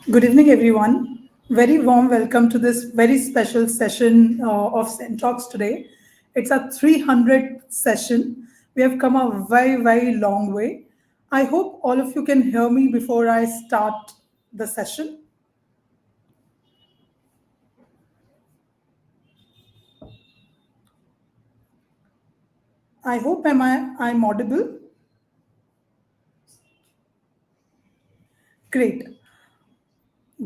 Good evening, everyone. Very warm welcome to this very special session of CENTAlks today. It's a 300th session. We have come a very, very long way. I hope all of you can hear me before I start the session. I hope I'm audible. Great.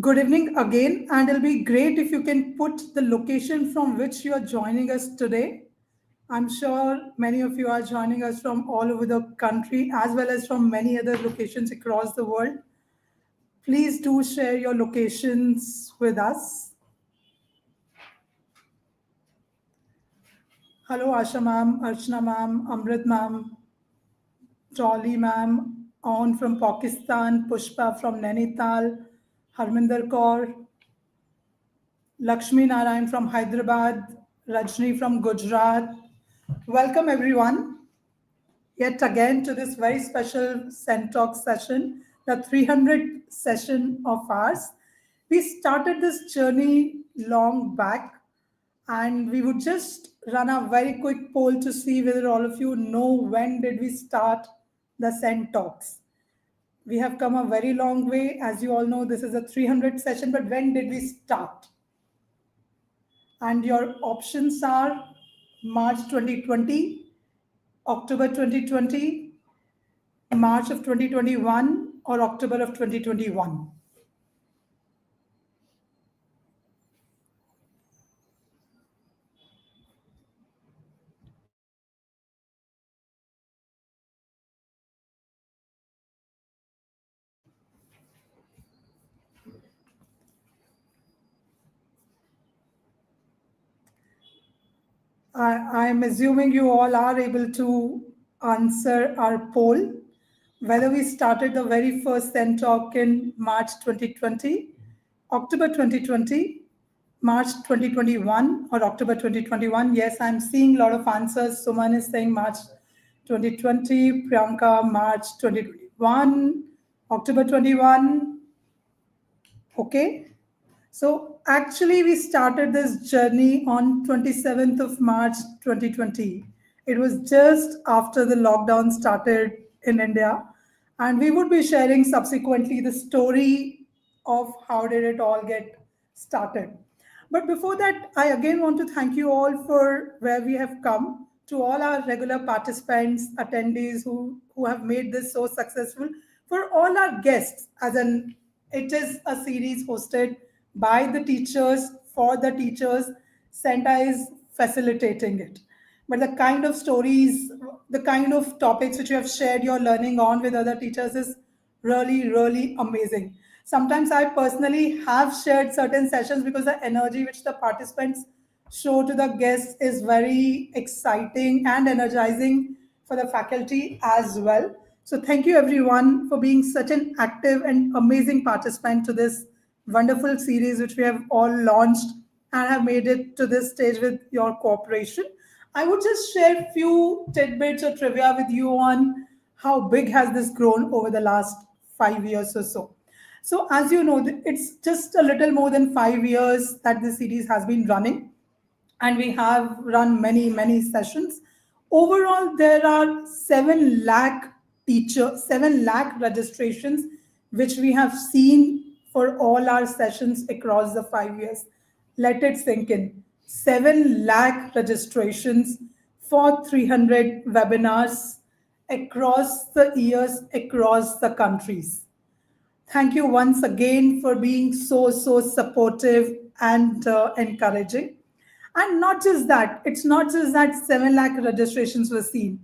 Good evening again, and it'll be great if you can put the location from which you are joining us today. I'm sure many of you are joining us from all over the country as well as from many other locations across the world. Please do share your locations with us. Hello, Asha ma'am, Archana ma'am, Amrit ma'am, Dolly ma'am, Aun from Pakistan, Pushpa from Nainital, Harminder Kaur, Lakshmi Narayan from Hyderabad, Rajni from Gujarat. Welcome, everyone, yet again to this very special CENTAlk session, the 300th session of ours. We started this journey long back, and we would just run a very quick poll to see whether all of you know when did we start the CENTAlks. We have come a very long way. As you all know, this is a 300th session, but when did we start? And your options are March 2020, October 2020, March of 2021, or October of 2021. I'm assuming you all are able to answer our poll whether we started the very first CENTAlk in March 2020, October 2020, March 2021, or October 2021. Yes, I'm seeing a lot of answers. Suman is saying March 2020, Priyanka, March 2021, October 21. Okay. So actually, we started this journey on 27th of March 2020. It was just after the lockdown started in India, and we would be sharing subsequently the story of how did it all get started. But before that, I again want to thank you all for where we have come, to all our regular participants, attendees who have made this so successful, for all our guests, as an it is a series hosted by the teachers for the teachers. CENTA is facilitating it. But the kind of stories, the kind of topics which you have shared your learning on with other teachers is really, really amazing. Sometimes I personally have shared certain sessions because the energy which the participants show to the guests is very exciting and energizing for the faculty as well. So thank you everyone for being such an active and amazing participant to this wonderful series which we have all launched and have made it to this stage with your cooperation. I would just share a few tidbits or trivia with you on how big has this grown over the last 5 years or so. So as you know, it's just a little more than 5 years that this series has been running, and we have run many, many sessions. Overall, there are 7 lakh registrations, which we have seen for all our sessions across the 5 years. Let it sink in. 7 lakh registrations for 300 webinars across the years, across the countries. Thank you once again for being so, so supportive and encouraging. And not just that, it's not just that 7 lakh registrations were seen.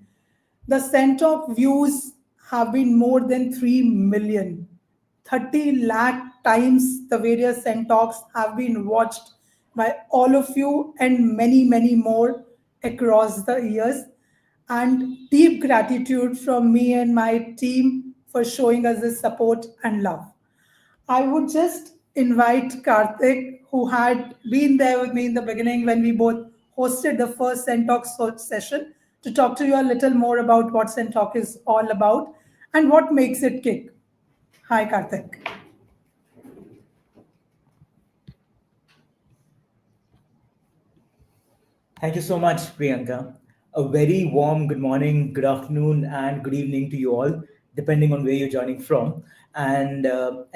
The CENTAlk views have been more than 3 million. 30 lakh times the various CENTAlks have been watched by all of you and many, many more across the years. And deep gratitude from me and my team for showing us this support and love. I would just invite Karthik, who had been there with me in the beginning when we both hosted the first CENTAlk session, to talk to you a little more about what CENTAlk is all about and what makes it kick. Hi, Karthik. Thank you so much, Priyanka. A very warm good morning, good afternoon, and good evening to you all, depending on where you're joining from. And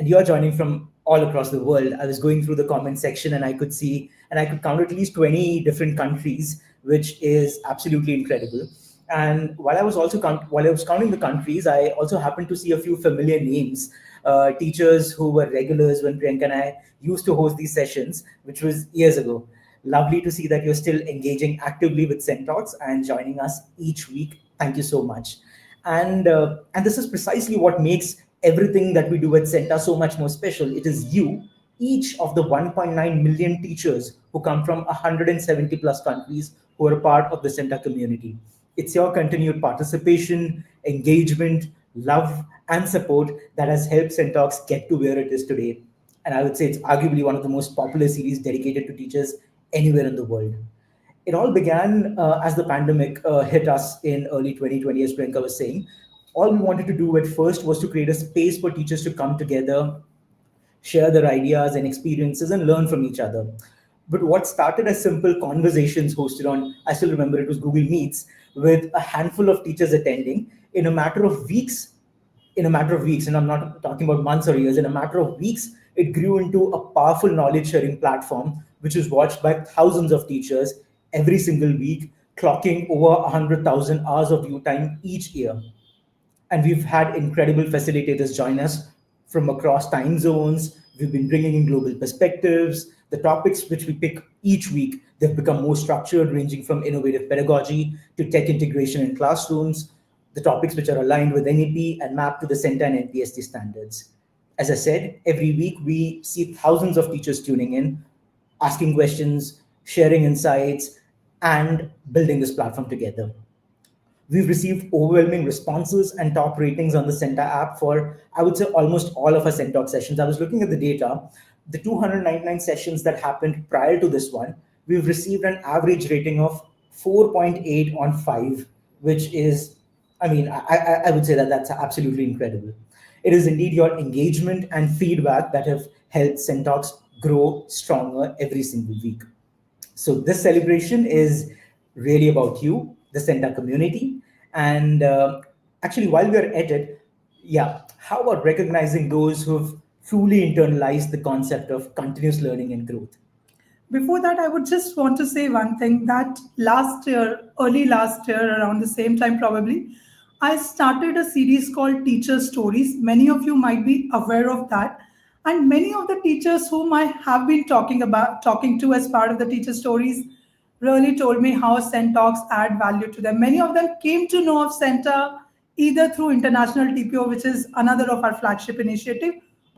you're joining from all across the world. I was going through the comment section, and I could see, and I could count at least 20 different countries, which is absolutely incredible. And while I was counting the countries, I also happened to see a few familiar names, teachers who were regulars when Priyanka and I used to host these sessions, which was years ago. Lovely to see that you're still engaging actively with CENTAlks and joining us each week. Thank you so much. And this is precisely what makes everything that we do at CENTA so much more special. It is you, each of the 1.9 million teachers who come from 170 plus countries who are a part of the CENTA community. It's your continued participation, engagement, love, and support that has helped CENTAlks get to where it is today. And I would say it's arguably one of the most popular series dedicated to teachers anywhere in the world. It all began as the pandemic hit us in early 2020, as Priyanka was saying. All we wanted to do at first was to create a space for teachers to come together, share their ideas and experiences, and learn from each other. But what started as simple conversations hosted on, I still remember it was Google Meets, with a handful of teachers attending, in a matter of weeks, and I'm not talking about months or years, in a matter of weeks, it grew into a powerful knowledge sharing platform, which is watched by thousands of teachers every single week, clocking over 100,000 hours of view time each year. And we've had incredible facilitators join us from across time zones. We've been bringing in global perspectives. The topics which we pick each week, they've become more structured, ranging from innovative pedagogy to tech integration in classrooms, the topics which are aligned with NEP and mapped to the CENTA and NPST standards. As I said, every week we see thousands of teachers tuning in, asking questions, sharing insights, and building this platform together. We've received overwhelming responses and top ratings on the CENTA app for, I would say, almost all of our CENTAlk sessions. I was looking at the data. The 299 sessions that happened prior to this one, we've received an average rating of 4.8 on 5, which is, I would say that that's absolutely incredible. It is indeed your engagement and feedback that have helped CENTAlks grow stronger every single week. So this celebration is really about you, the Centa community. And actually, while we're at it, yeah, how about recognizing those who've truly internalized the concept of continuous learning and growth? Before that, I would just want to say one thing that last year, early last year, around the same time probably, I started a series called Teacher Stories. Many of you might be aware of that. And many of the teachers whom I have been talking to as part of the Teacher Stories really told me how CENTAlks add value to them. Many of them came to know of CENTA either through International TPO, which is another of our flagship initiative,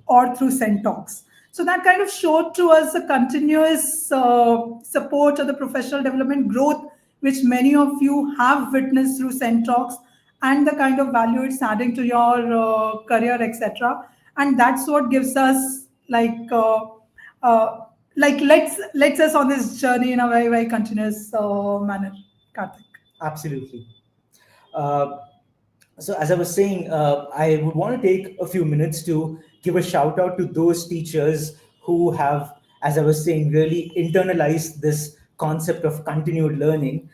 or through CENTAlks. So that kind of showed to us a continuous support of the professional development growth, which many of you have witnessed through CENTAlks, and the kind of value it's adding to your career, etc. And that's what gives us uh, let's us on this journey in a very very continuous manner, Karthik. Absolutely. Uh, so as I was saying, I would want to take a few minutes to give a shout out to those teachers who have, as I was saying, really internalized this concept of continued learning,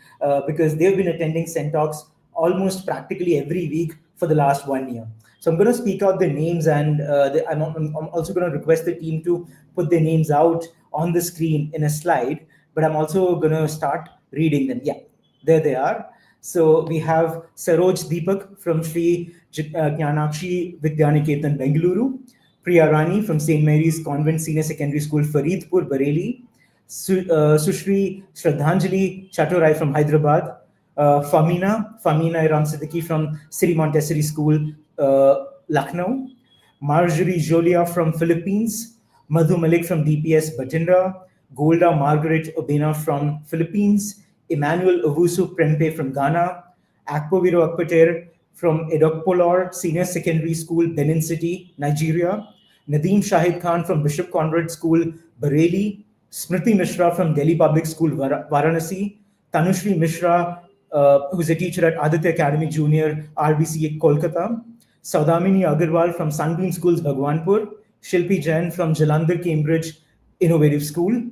because they've been attending CENTAlks almost practically every week for the last 1 year. So I'm going to speak out their names, and I'm also going to request the team to put their names out on the screen in a slide, but I'm also going to start reading them. Yeah, there they are. So we have Saroj Deepak from Sri Jnanakshi Vidyaniketan, Bengaluru. Priya Rani from St. Mary's Convent Senior Secondary School, Faridpur, Bareilly. Sushri Shraddhanjali Chatorai from Hyderabad. Famina Iram Siddiqui from Sri Montessori School, Lucknow. Marjorie Jolia from Philippines. Madhu Malik from DPS Batindra. Golda Margaret Obina from Philippines. Emmanuel Owusu Prempe from Ghana. Akpoviro Akpater from Edokpolor Senior Secondary School, Benin City, Nigeria. Nadeem Shahid Khan from Bishop Conrad School, Bareilly. Smriti Mishra from Delhi Public School, Varanasi. Tanushri Mishra, who's a teacher at Aditya Academy Junior, RBC, Kolkata. Saudamini Agarwal from Sunbeam Schools, Bhagwanpur. Shilpi Jain from Jalandhar Cambridge Innovative School.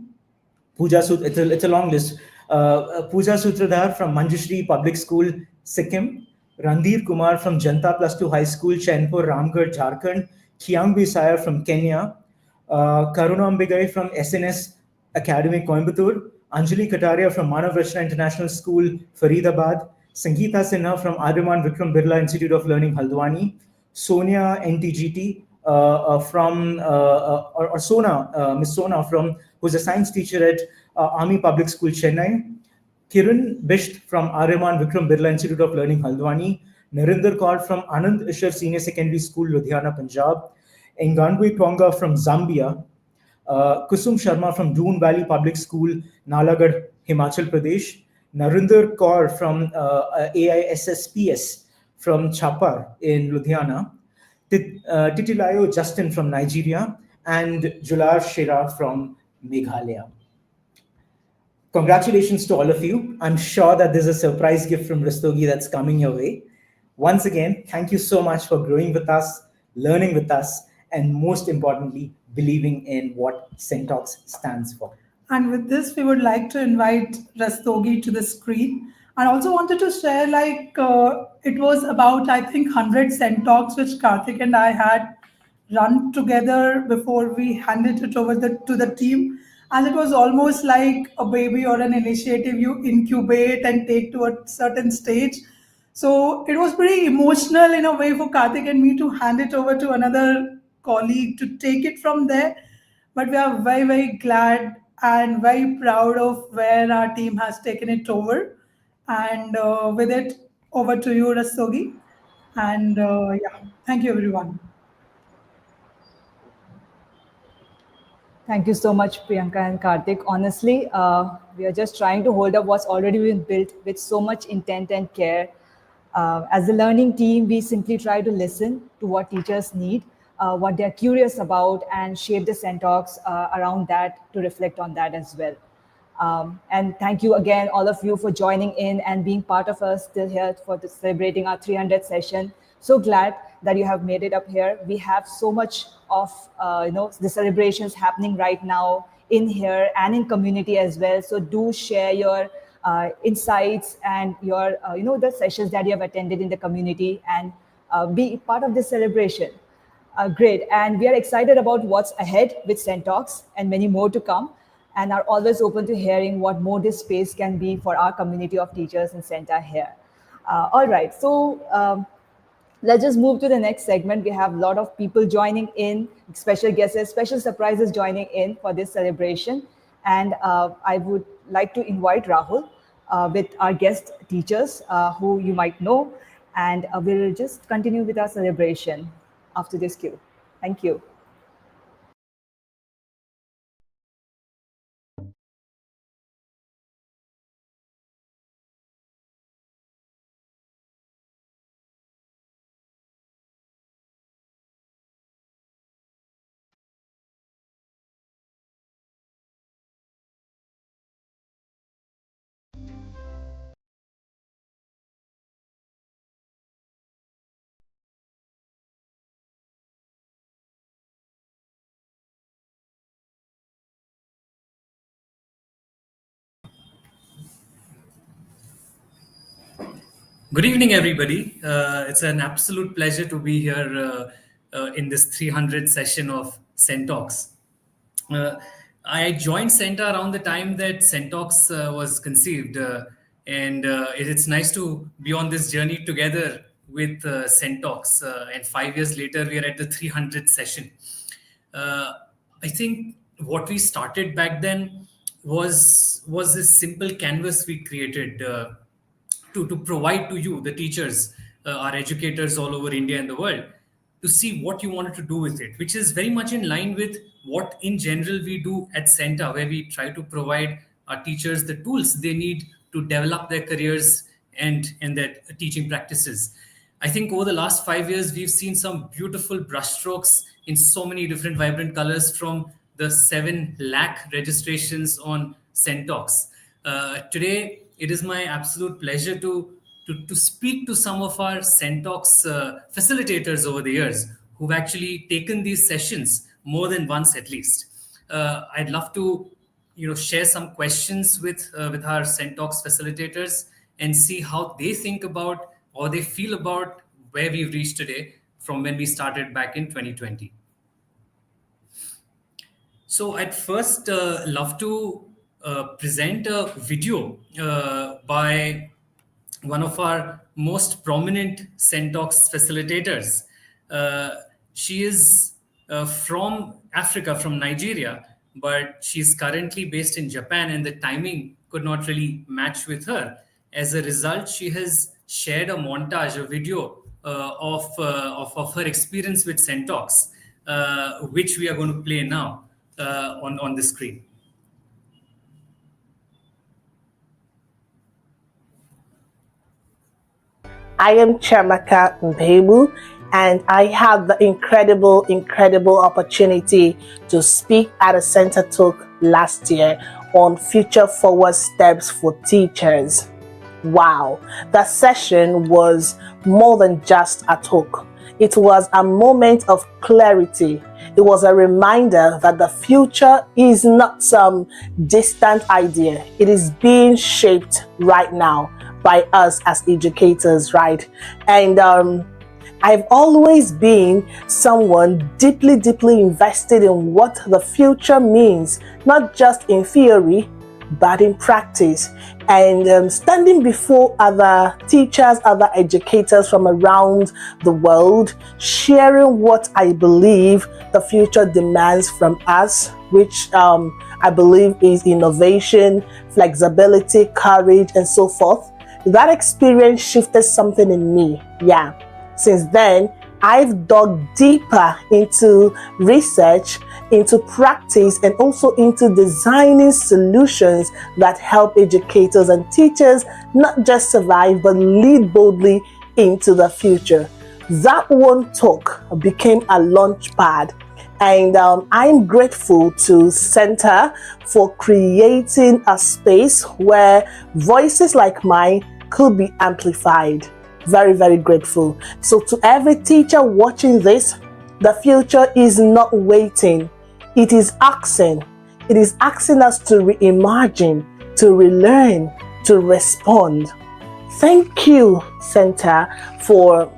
Pooja Sud, it's a long list. Pooja Sutradhar from Manjushri Public School, Sikkim, Randhir Kumar from Janta Plus 2 High School, Chainpur, Ramgarh, Jharkhand, Kiangbi Sayar from Kenya, Karuna Ambigai from SNS Academy, Coimbatore, Anjali Kataria from Manav Rachna International School, Faridabad, Sangeeta Sinha from Aryaman Vikram Birla Institute of Learning, Haldwani, Sonia NTGT or Sona, Miss Sona from, who's a science teacher at Army Public School, Chennai, Kiran Bisht from Aryaman Vikram Birla Institute of Learning, Haldwani, Narinder Kaur from Anand Ishar Senior Secondary School, Ludhiana, Punjab, Ngangui Twanga from Zambia, Kusum Sharma from Doon Valley Public School, Nalagarh, Himachal Pradesh, Narinder Kaur from AISSPS from Chapar in Ludhiana, Titilayo Justin from Nigeria, and Jular Shera from Meghalaya. Congratulations to all of you. I'm sure that there's a surprise gift from Rastogi that's coming your way. Once again, thank you so much for growing with us, learning with us, and most importantly, believing in what CENTAlks stands for. And with this, we would like to invite Rastogi to the screen. And also wanted to share, it was about, I think, 100 CENTAlks which Karthik and I had run together before we handed it over to the team. And it was almost like a baby or an initiative you incubate and take to a certain stage. So it was pretty emotional in a way for Karthik and me to hand it over to another colleague to take it from there. But we are very, very glad and very proud of where our team has taken it over. And with it, over to you, Rastogi. And yeah, thank you, everyone. Thank you so much, Priyanka and Karthik. Honestly, we are just trying to hold up what's already been built with so much intent and care. As a learning team, we simply try to listen to what teachers need, what they're curious about, and shape the CENTAlks around that to reflect on that as well. And thank you again, all of you, for joining in and being part of us still here for celebrating our 300th session. So glad that you have made it up here. We have so much of the celebrations happening right now in here and in community as well. So do share your insights and your the sessions that you have attended in the community and be part of this celebration. Great, and we are excited about what's ahead with CENTAlks and many more to come, and are always open to hearing what more this space can be for our community of teachers in CENTA here. All right, so let's just move to the next segment. We have a lot of people joining in, special guests, special surprises joining in for this celebration. And I would like to invite Rahul with our guest teachers who you might know. And we'll just continue with our celebration after this cue. Thank you. Good evening, everybody. It's an absolute pleasure to be here in this 300th session of CENTAlks. I joined CENTA around the time that CENTAlks was conceived, and it's nice to be on this journey together with CENTAlks. And 5 years later, we are at the 300th session. I think what we started back then was this simple canvas we created. To provide to you, the teachers, our educators all over India and the world, to see what you wanted to do with it, which is very much in line with what in general we do at CENTA, where we try to provide our teachers the tools they need to develop their careers and their teaching practices. I think over the last 5 years, we've seen some beautiful brushstrokes in so many different vibrant colors from the 7 lakh registrations on CENTAlks. Today, it is my absolute pleasure to speak to some of our CENTAlks facilitators over the years who've actually taken these sessions more than once at least. I'd love to share some questions with our CENTAlks facilitators and see how they think about or they feel about where we've reached today from when we started back in 2020. So I'd first love to present a video by one of our most prominent CENTAlks facilitators. Uh, she is from Africa, from Nigeria, but she's currently based in Japan, and the timing could not really match with her. As a result, she has shared a montage, a video of her experience with CENTAlks, which we are going to play now on the screen. I am Chamaka Mbebu, and I had the incredible opportunity to speak at a CENTAlk last year on Future Forward Steps for Teachers. Wow, that session was more than just a talk. It was a moment of clarity. It was a reminder that the future is not some distant idea. It is being shaped right now by us as educators, right? And I've always been someone deeply invested in what the future means, not just in theory, but in practice. And standing before other teachers, other educators from around the world, sharing what I believe the future demands from us, which I believe is innovation, flexibility, courage, and so forth. That experience shifted something in me. Yeah. Since then, I've dug deeper into research, into practice, and also into designing solutions that help educators and teachers not just survive, but lead boldly into the future. That one talk became a launch pad. And I'm grateful to CENTA for creating a space where voices like mine could be amplified. Very grateful. So to every teacher watching this, the future is not waiting. It is asking. It is asking us to reimagine, to relearn, to respond. Thank you, CENTA, for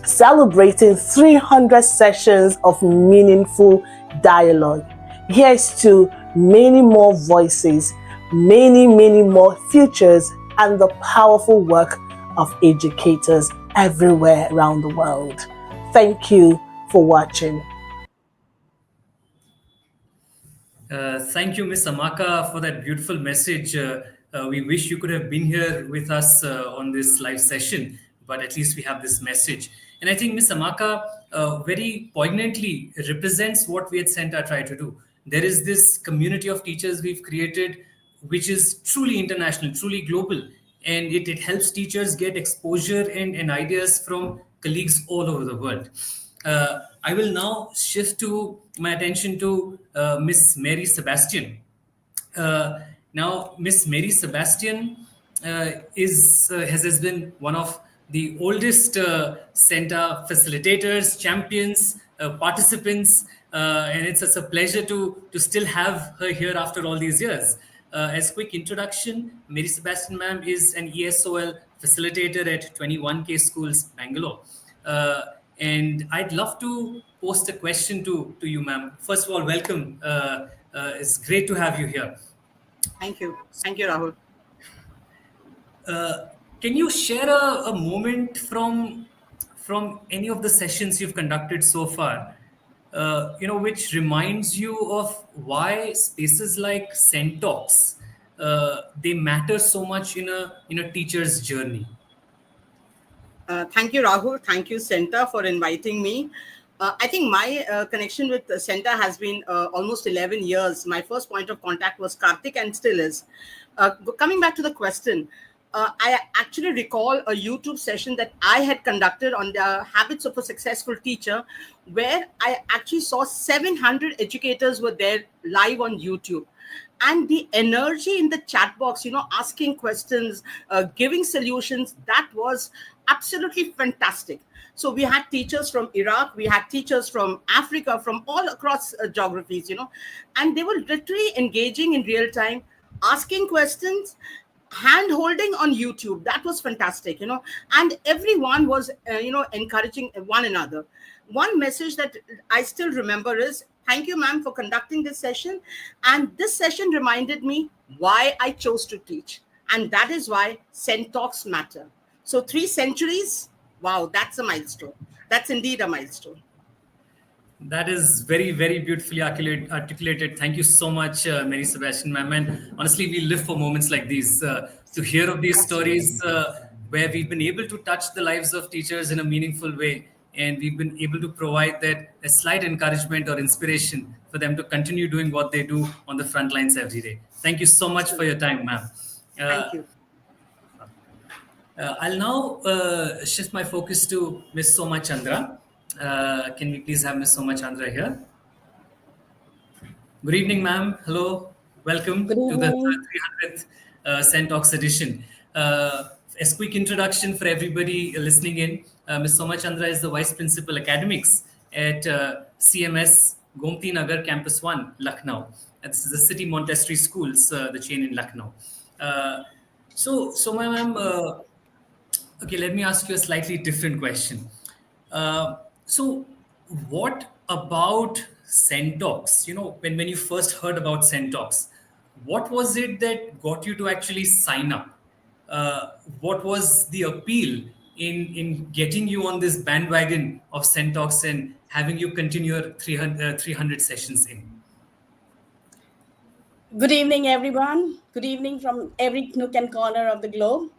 celebrating 300 sessions of meaningful dialogue. Here's to many more voices, many more futures, and the powerful work of educators everywhere around the world. Thank you for watching. Thank you, Ms. Amaka, for that beautiful message. We wish you could have been here with us on this live session, but at least we have this message. And I think Ms. Amaka very poignantly represents what we at CENTA try to do. There is this community of teachers we've created, which is truly international, truly global. And it helps teachers get exposure and ideas from colleagues all over the world. I will now shift my attention to Miss Mary Sebastian. Now, Miss Mary Sebastian has been one of the oldest CENTA facilitators, champions, participants, and it's such a pleasure to still have her here after all these years. As quick introduction, Mary Sebastian ma'am is an ESOL facilitator at 21K Schools, Bangalore. And I'd love to post a question to you, ma'am. First of all, welcome. It's great to have you here. Thank you, Rahul. Can you share a moment from any of the sessions you've conducted so far, which reminds you of why spaces like CENTAlks they matter so much in a teacher's journey? Thank you, Rahul. Thank you, CENTA, for inviting me. I think my connection with CENTA has been almost 11 years. My first point of contact was Karthik and still is. Coming back to the question, I actually recall a YouTube session that I had conducted on the habits of a successful teacher, where I actually saw 700 educators were there live on YouTube. and the energy in the chat box, asking questions, giving solutions, that was absolutely fantastic. So we had teachers from Iraq, we had teachers from Africa, from all across geographies, and they were literally engaging in real time, asking questions, hand holding on YouTube. That was fantastic, and everyone was, encouraging one another. One message that I still remember is, thank you, ma'am, for conducting this session. And this session reminded me why I chose to teach. And that is why CENTAlks matter. So 3 centuries, wow, that's a milestone. That's indeed a milestone. That is very, very beautifully articulated. Thank you so much, Mary Sebastian, ma'am. And honestly, we live for moments like these, to hear of these stories where we've been able to touch the lives of teachers in a meaningful way. And we've been able to provide that a slight encouragement or inspiration for them to continue doing what they do on the front lines every day. Thank you so much for your time, ma'am. Thank you. I'll now shift my focus to Miss Soma Chandra. Can we please have Miss Soma Chandra here? Good evening, ma'am. Hello. Welcome Good to the evening. 300th CENTAlks edition. As quick introduction for everybody listening in, Ms. Soma Chandra is the Vice Principal Academics at CMS Gomti Nagar Campus 1, Lucknow. This is the City Montessori Schools, the chain in Lucknow. So, ma'am, okay, let me ask you a slightly different question. So, what about CENTAlks? When you first heard about CENTAlks, what was it that got you to actually sign up? What was the appeal in getting you on this bandwagon of CENTAlks and having you continue your 300 sessions in? Good evening, everyone. Good evening from every nook and corner of the globe.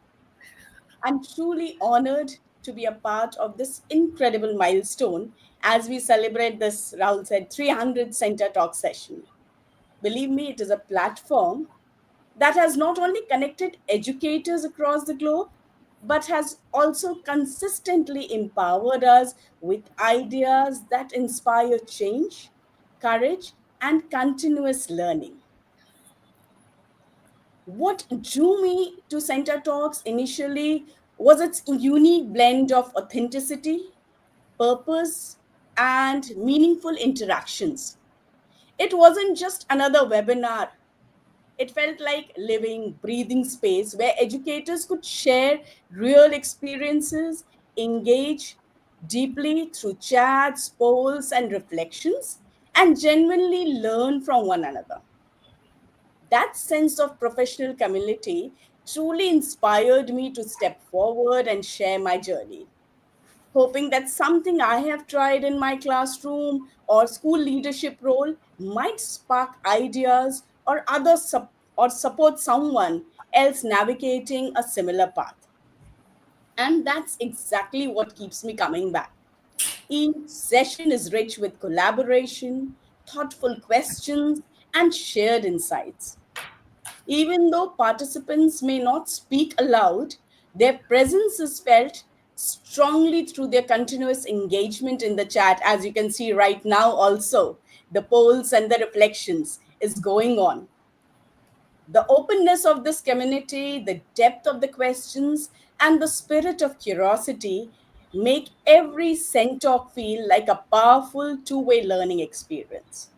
I'm truly honored to be a part of this incredible milestone as we celebrate this, Rahul said, 300 Center Talk session. Believe me, it is a platform that has not only connected educators across the globe, but has also consistently empowered us with ideas that inspire change, courage, and continuous learning. What drew me to Center Talks initially was its unique blend of authenticity, purpose, and meaningful interactions. It wasn't just another webinar. It felt like living, breathing space where educators could share real experiences, engage deeply through chats, polls, and reflections, and genuinely learn from one another. That sense of professional community truly inspired me to step forward and share my journey, hoping that something I have tried in my classroom or school leadership role might spark ideas or or support someone else navigating a similar path. And that's exactly what keeps me coming back. Each session is rich with collaboration, thoughtful questions, and shared insights. Even though participants may not speak aloud, their presence is felt strongly through their continuous engagement in the chat. As you can see right now, also, the polls and the reflections is going on. The openness of this community, the depth of the questions, and the spirit of curiosity make every CENTAlk feel like a powerful two-way learning experience.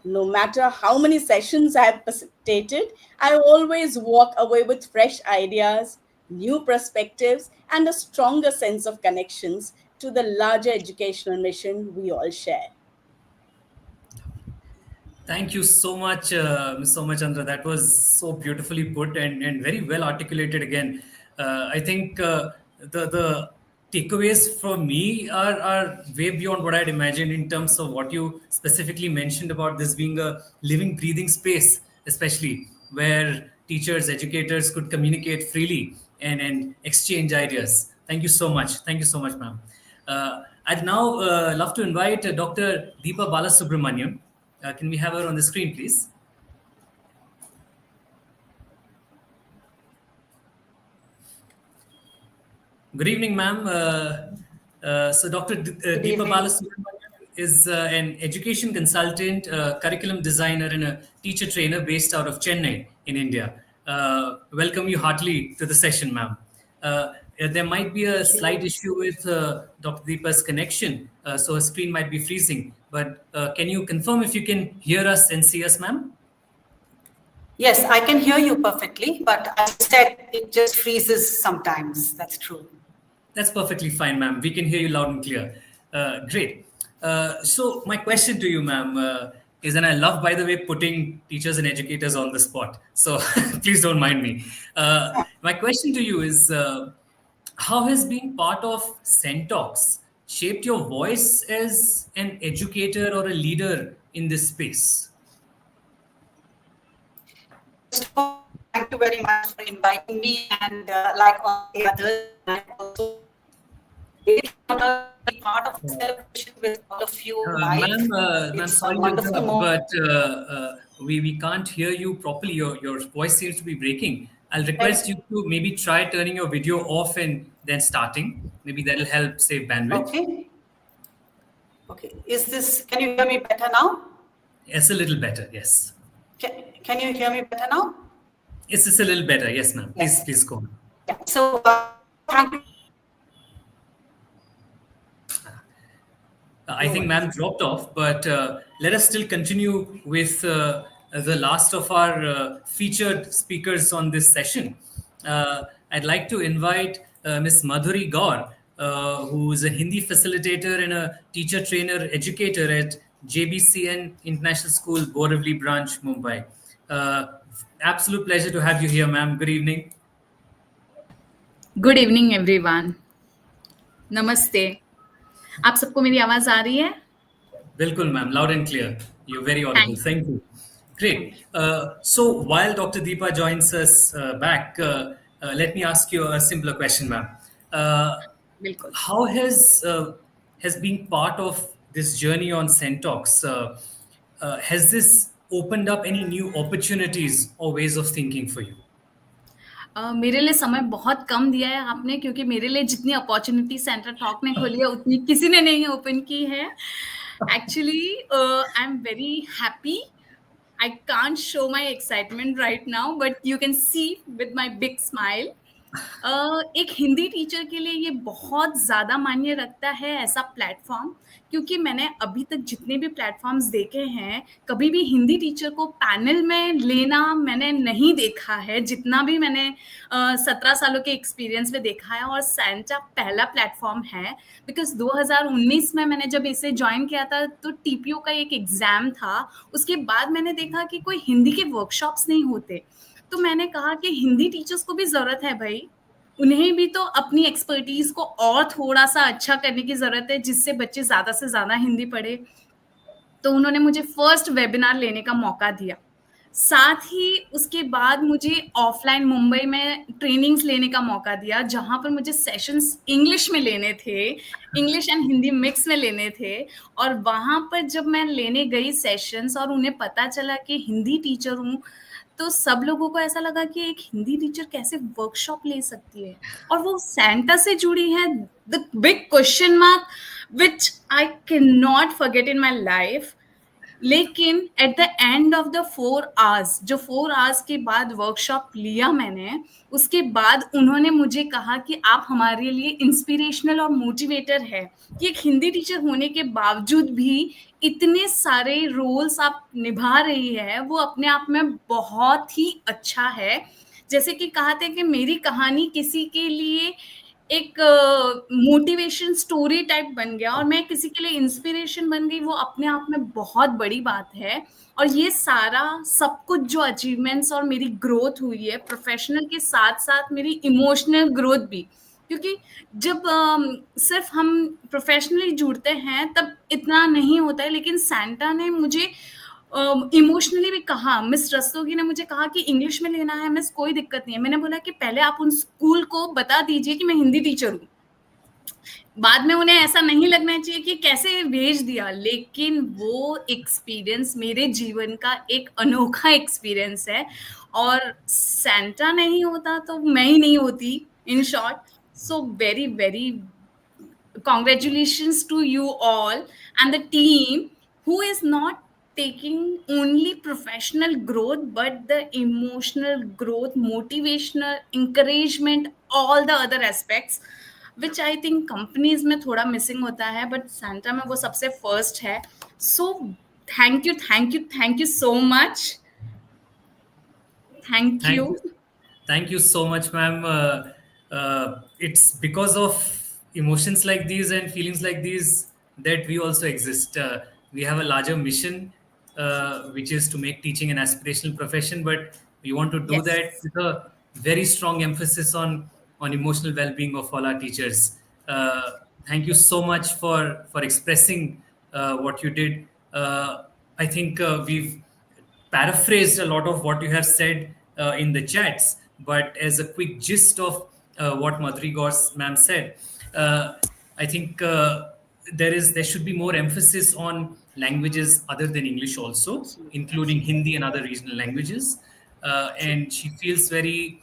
No matter how many sessions I have facilitated, I always walk away with fresh ideas, new perspectives, and a stronger sense of connections to the larger educational mission we all share. Thank you so much, Ms. Somachandra. That was so beautifully put and very well articulated again. I think the takeaways for me are way beyond what I'd imagined in terms of what you specifically mentioned about this being a living, breathing space, especially where teachers, educators could communicate freely and exchange ideas. Thank you so much. Thank you so much, ma'am. I'd now love to invite Dr. Deepa Balasubramaniam. Can we have her on the screen, please? Good evening, ma'am. So, Dr. Deepa evening. Balasubramanian is an education consultant, curriculum designer, and a teacher trainer based out of Chennai in India. Welcome you heartily to the session, ma'am. There might be a slight issue with Dr. Deepa's connection, so her screen might be freezing. But can you confirm if you can hear us and see us, ma'am? Yes, I can hear you perfectly, but I said it just freezes sometimes. That's true. That's perfectly fine, ma'am. We can hear you loud and clear. Great. So my question to you, ma'am, is, and I love, by the way, putting teachers and educators on the spot. So please don't mind me. My question to you is, how has being part of CENTAlks shaped your voice as an educator or a leader in this space? First of all, thank you very much for inviting me, and like all the others, I'm also very honored to be part of the celebration with all of you live. Ma'am, It's a sorry to wonderful interrupt, moment. but we can't hear you properly. Your voice seems to be breaking. I'll request you to maybe try turning your video off and then starting. Maybe that'll help save bandwidth. Okay. Okay. Can you hear me better now? It's a little better, yes. Can you hear me better now? It's just a little better, yes, ma'am. Yes. Please go on. Yeah. So, thank you. I think ma'am dropped off, but let us still continue with the last of our featured speakers on this session. I'd like to invite Ms. Madhuri Gaur, who is a Hindi facilitator and a teacher trainer educator at JBCN International School, Borivali branch, Mumbai. Absolute pleasure to have you here, ma'am. Good evening. Good evening everyone, नमस्ते। आप सबको मेरी आवाज आ रही है? Bilkul, ma'am, loud and clear. You're very audible. Thank you. Great. So while Dr. Deepa joins us back, let me ask you a simpler question, ma'am. बिल्कुल। How has being part of this journey on CENTAlks, has this opened up any new opportunities or ways of thinking for you? मेरे लिए समय बहुत कम दिया है आपने, क्योंकि मेरे लिए जितनी अपॉर्चुनिटी सेंटर टॉक ने खोली है उतनी किसी ने नहीं ओपन की है। Actually I am very happy. I can't show my excitement right now, but you can see with my big smile. एक हिंदी टीचर के लिए ये बहुत ज़्यादा मायने रखता है ऐसा प्लेटफॉर्म, क्योंकि मैंने अभी तक जितने भी प्लेटफॉर्म्स देखे हैं, कभी भी हिंदी टीचर को पैनल में लेना मैंने नहीं देखा है, जितना भी मैंने 17 सालों के एक्सपीरियंस में देखा है। और सेंटा पहला प्लेटफॉर्म है, बिकॉज 2019 में मैंने जब इसे ज्वाइन किया था तो टीपीओ का एक एग्ज़ाम था। उसके बाद मैंने देखा कि कोई हिंदी के वर्कशॉप्स नहीं होते, तो मैंने कहा कि हिंदी टीचर्स को भी ज़रूरत है भाई, उन्हें भी तो अपनी एक्सपर्टीज को और थोड़ा सा अच्छा करने की ज़रूरत है, जिससे बच्चे ज़्यादा से ज़्यादा हिंदी पढ़े। तो उन्होंने मुझे फर्स्ट वेबिनार लेने का मौका दिया। साथ ही उसके बाद मुझे ऑफलाइन मुंबई में ट्रेनिंग्स लेने का मौका दिया, जहाँ पर मुझे सेशंस इंग्लिश में लेने थे, इंग्लिश एंड हिंदी मिक्स में लेने थे। और वहाँ पर जब मैं लेने गई सेशंस और उन्हें पता चला कि हिंदी टीचर हूँ, तो सब लोगों को ऐसा लगा कि एक हिंदी टीचर कैसे वर्कशॉप ले सकती है, और वो सेंटा से जुड़ी है। The big question mark which I can not forget in my life. लेकिन at the end of the 4 hours, जो 4 आवर्स के बाद वर्कशॉप लिया मैंने, उसके बाद उन्होंने मुझे कहा कि आप हमारे लिए इंस्पिरेशनल और मोटिवेटर है, कि एक हिंदी टीचर होने के बावजूद भी इतने सारे रोल्स आप निभा रही है, वो अपने आप में बहुत ही अच्छा है। जैसे कि कहा था कि मेरी कहानी किसी के लिए एक मोटिवेशन स्टोरी टाइप बन गया और मैं किसी के लिए इंस्पिरेशन बन गई, वो अपने आप में बहुत बड़ी बात है। और ये सारा सब कुछ जो अचीवमेंट्स और मेरी ग्रोथ हुई है प्रोफेशनल के साथ साथ मेरी इमोशनल ग्रोथ भी, क्योंकि जब सिर्फ हम प्रोफेशनली जुड़ते हैं तब इतना नहीं होता है, लेकिन सेंटा ने मुझे इमोशनली भी कहा। मिस रस्तोगी ने मुझे कहा कि इंग्लिश में लेना है मिस, कोई दिक्कत नहीं है। मैंने बोला कि पहले आप उन स्कूल को बता दीजिए कि मैं हिंदी टीचर हूँ, बाद में उन्हें ऐसा नहीं लगना चाहिए कि कैसे भेज दिया। लेकिन वो एक्सपीरियंस मेरे जीवन का एक अनोखा एक्सपीरियंस है, और सेंटा नहीं होता तो मैं ही नहीं होती, in short. So very very congratulations to you all and the team who is not taking only professional growth but the emotional growth, motivational encouragement, all the other aspects which I think companies में थोड़ा missing होता है but Santa में वो सबसे first है. So thank you so much. Thank you. Thank you so much, ma'am. It's because of emotions like these and feelings like these that we also exist. We have a larger mission, which is to make teaching an aspirational profession, but we want to do Yes. that with a very strong emphasis on emotional well-being of all our teachers. Thank you so much for expressing what you did. I think we've paraphrased a lot of what you have said in the chats, but as a quick gist of what Madhuri Gors ma'am said, I think there should be more emphasis on languages other than English also, including Hindi and other regional languages. And she feels very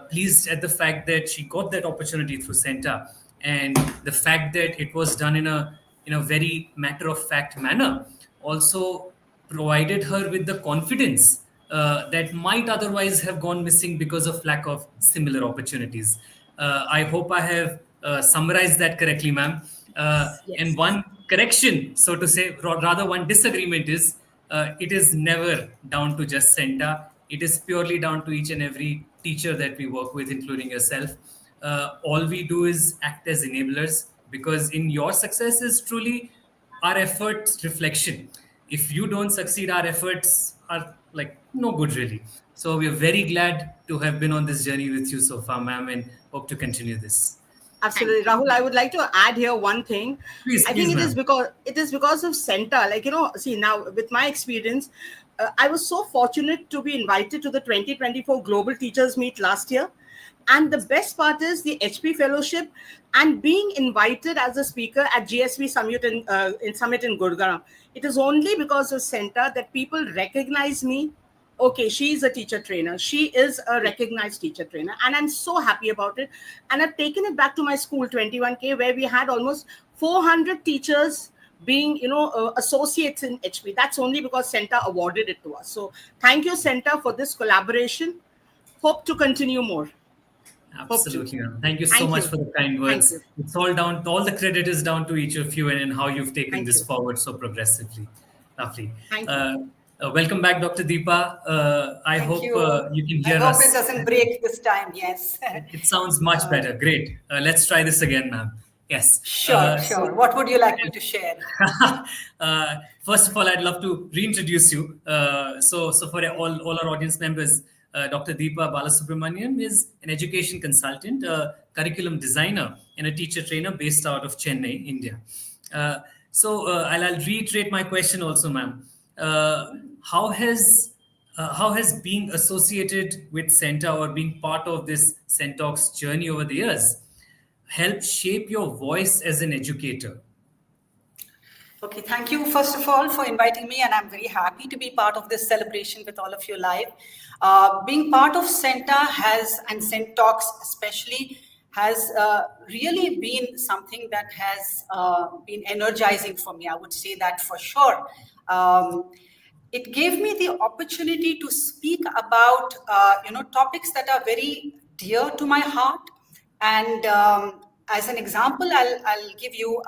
pleased at the fact that she got that opportunity through CENTA, and the fact that it was done in a very matter of fact manner also provided her with the confidence that might otherwise have gone missing because of lack of similar opportunities. I hope I have summarized that correctly, ma'am. And one correction, so to say, rather one disagreement is it is never down to just CENTA. It is purely down to each and every teacher that we work with, including yourself. All we do is act as enablers, because in your success is truly our efforts reflection. If you don't succeed, our efforts are like no good really. So we are very glad to have been on this journey with you so far, ma'am, and hope to continue this. Absolutely, Rahul. I would like to add here one thing. Please, I think please, it is because of CENTA. Like, see, now with my experience, I was so fortunate to be invited to the 2024 Global Teachers Meet last year. And the best part is the HP Fellowship and being invited as a speaker at GSV Summit in Gurgaon. It is only because of CENTA that people recognize me. Okay, she is a teacher trainer. She is a recognized teacher trainer. And I'm so happy about it. And I've taken it back to my school, 21K, where we had almost 400 teachers being, associates in HP. That's only because CENTA awarded it to us. So thank you, CENTA, for this collaboration. Hope to continue more. Absolutely, ma'am. Thank you so much for the kind words. It's all the credit is down to each of you and how you've taken this forward so progressively. Lovely. Thank you. Welcome back, Dr. Deepa. I hope you can hear us. I hope it doesn't break this time. Yes. It sounds much better. Great. Let's try this again, ma'am. Yes. Sure. What would you like me to share? First of all, I'd love to reintroduce you. So for all our audience members, Dr. Deepa Balasubramanian is an education consultant, a curriculum designer, and a teacher trainer based out of Chennai, India. I'll reiterate my question also, ma'am. How has being associated with CENTA or being part of this CENTAlks journey over the years helped shape your voice as an educator? Okay, thank you first of all for inviting me, and I'm very happy to be part of this celebration with all of you live. Being part of CENTA and CENTAlks especially has really been something that has been energizing for me. I would say that for sure. It gave me the opportunity to speak about topics that are very dear to my heart. And as an example, I'll give you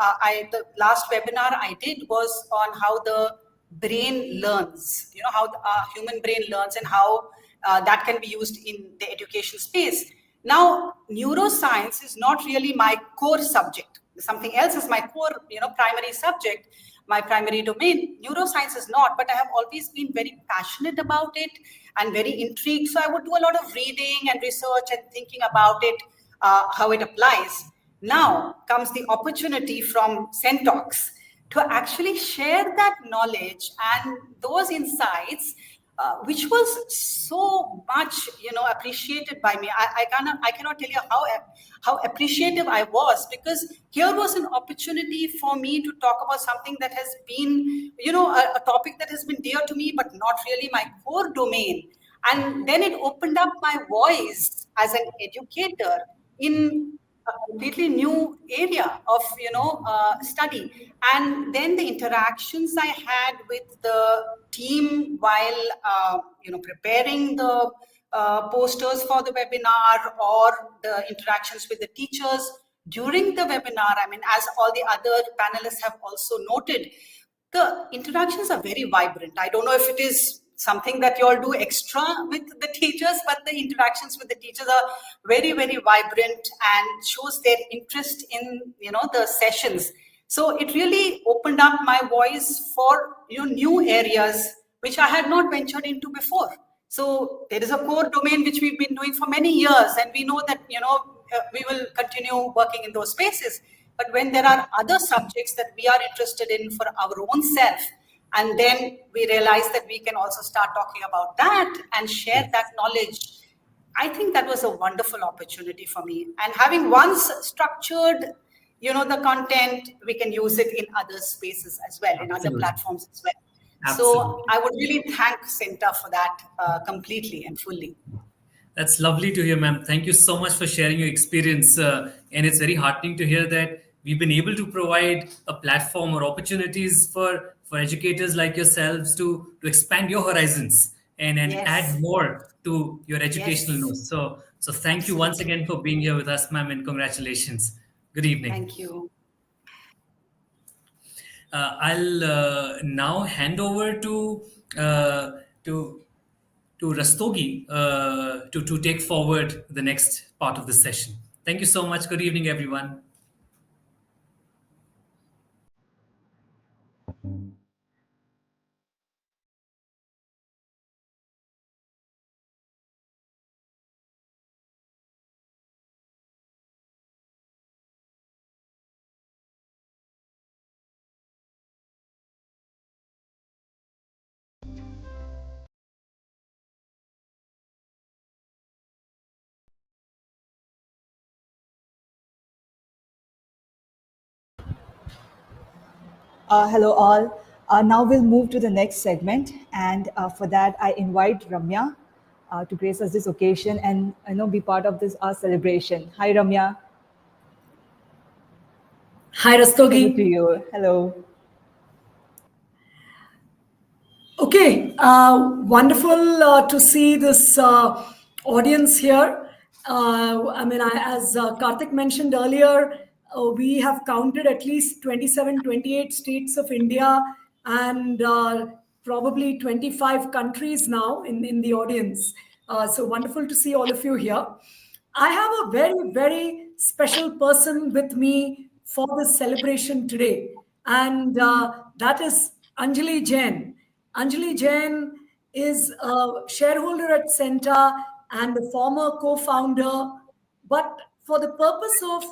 the last webinar I did was on how the brain learns, how the human brain learns and how that can be used in the education space. Now, neuroscience is not really my core subject. Something else is my core, primary subject, my primary domain. Neuroscience is not, but I have always been very passionate about it and very intrigued. So I would do a lot of reading and research and thinking about it, how it applies. Now comes the opportunity from CENTAlks to actually share that knowledge and those insights, which was so much, appreciated by me. I cannot tell you how appreciative I was, because here was an opportunity for me to talk about something that has been, a topic that has been dear to me, but not really my core domain. And then it opened up my voice as an educator in a completely new area of study. And then the interactions I had with the team while preparing the posters for the webinar, or the interactions with the teachers during the webinar. I mean, as all the other panelists have also noted, the interactions are very vibrant. I don't know if it is something that you all do extra with the teachers, but the interactions with the teachers are very, very vibrant and shows their interest in the sessions. So it really opened up my voice for new areas which I had not ventured into before. So there is a core domain which we've been doing for many years, and we know that we will continue working in those spaces. But when there are other subjects that we are interested in for our own self, and then we realize that we can also start talking about that and share that knowledge, I think that was a wonderful opportunity for me. And having once structured, the content, we can use it in other spaces as well, in other platforms as well. Absolutely. So I would really thank CENTA for that completely and fully. That's lovely to hear, ma'am. Thank you so much for sharing your experience. And it's very heartening to hear that we've been able to provide a platform or opportunities for educators like yourselves to expand your horizons and Yes. add more to your educational notes. So thank you once again for being here with us, ma'am, and congratulations. Good evening. Thank you. I'll now hand over to Rastogi to take forward the next part of the session. Thank you so much. Good evening, everyone. Hello all. Now we'll move to the next segment, and for that I invite Ramya to grace us this occasion and be part of this celebration. Hi Ramya. Hi Rastogi. Over to you. Hello. Okay, wonderful to see this audience here. As Karthik mentioned earlier, we have counted at least 27, 28 states of India, and probably 25 countries now in the audience. So wonderful to see all of you here. I have a very, very special person with me for this celebration today, and that is Anjali Jain. Anjali Jain is a shareholder at CENTA and a former co-founder. But for the purpose of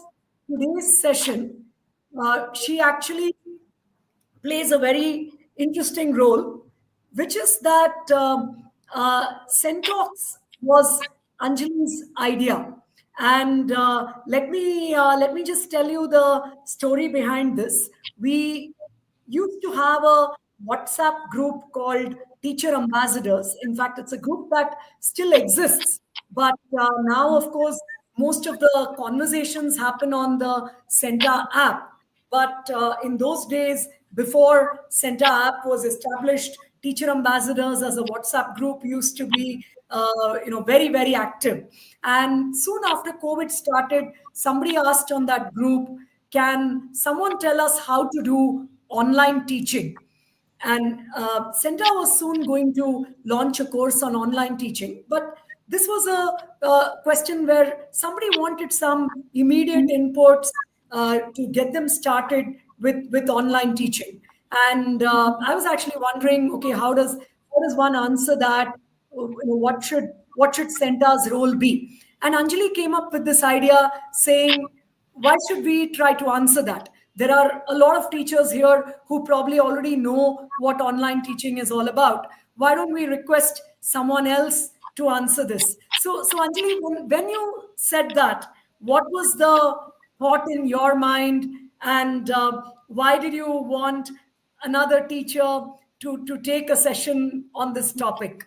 today's session, she actually plays a very interesting role, which is that CENTAlks was Anjali's idea. And let me just tell you the story behind this. We used to have a WhatsApp group called Teacher Ambassadors. In fact, it's a group that still exists. But now, of course, most of the conversations happen on the CENTA app. But in those days, before CENTA app was established, Teacher Ambassadors as a WhatsApp group used to be very, very active. And soon after COVID started, somebody asked on that group, can someone tell us how to do online teaching? And CENTA was soon going to launch a course on online teaching. But this was a question where somebody wanted some immediate inputs to get them started with online teaching. And I was actually wondering, okay, how does one answer that? What should CENTA's role be? And Anjali came up with this idea saying, why should we try to answer that? There are a lot of teachers here who probably already know what online teaching is all about. Why don't we request someone else to answer this? So Anjali, when you said that, what was the thought in your mind, and why did you want another teacher to take a session on this topic?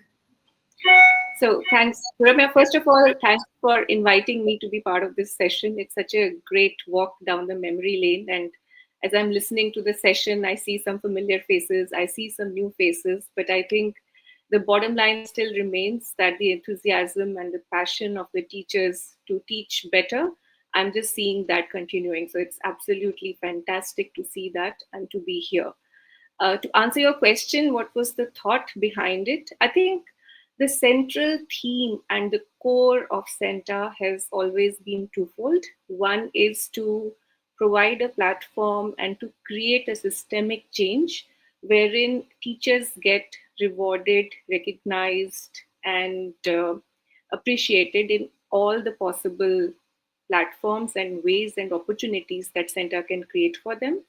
So thanks, Ramya. First of all, thanks for inviting me to be part of this session. It's such a great walk down the memory lane. And as I'm listening to the session, I see some familiar faces, I see some new faces, but I think the bottom line still remains that the enthusiasm and the passion of the teachers to teach better, I'm just seeing that continuing. So it's absolutely fantastic to see that and to be here. To answer your question, what was the thought behind it? I think the central theme and the core of CENTA has always been twofold. One is to provide a platform and to create a systemic change wherein teachers get rewarded, recognized, and appreciated in all the possible platforms and ways and opportunities that CENTA can create for them.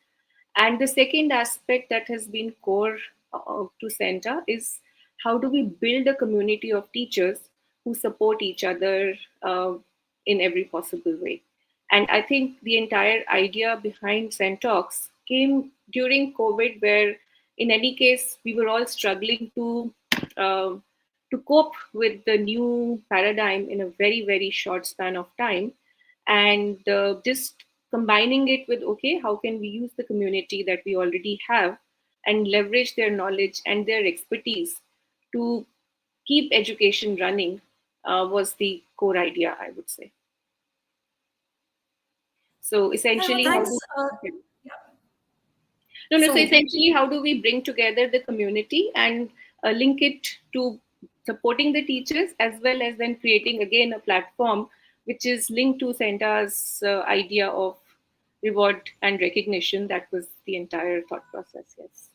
And the second aspect that has been core to CENTA is how do we build a community of teachers who support each other in every possible way. And I think the entire idea behind CENTAlks came during COVID, where in any case, we were all struggling uh, to cope with the new paradigm in a very, very short span of time. And just combining it with, okay, how can we use the community that we already have and leverage their knowledge and their expertise to keep education running was the core idea, I would say. So essentially, Thanks. no, so Sorry. essentially, how do we bring together the community and link it to supporting the teachers, as well as then creating again a platform which is linked to CENTA's idea of reward and recognition? That was the entire thought process, yes.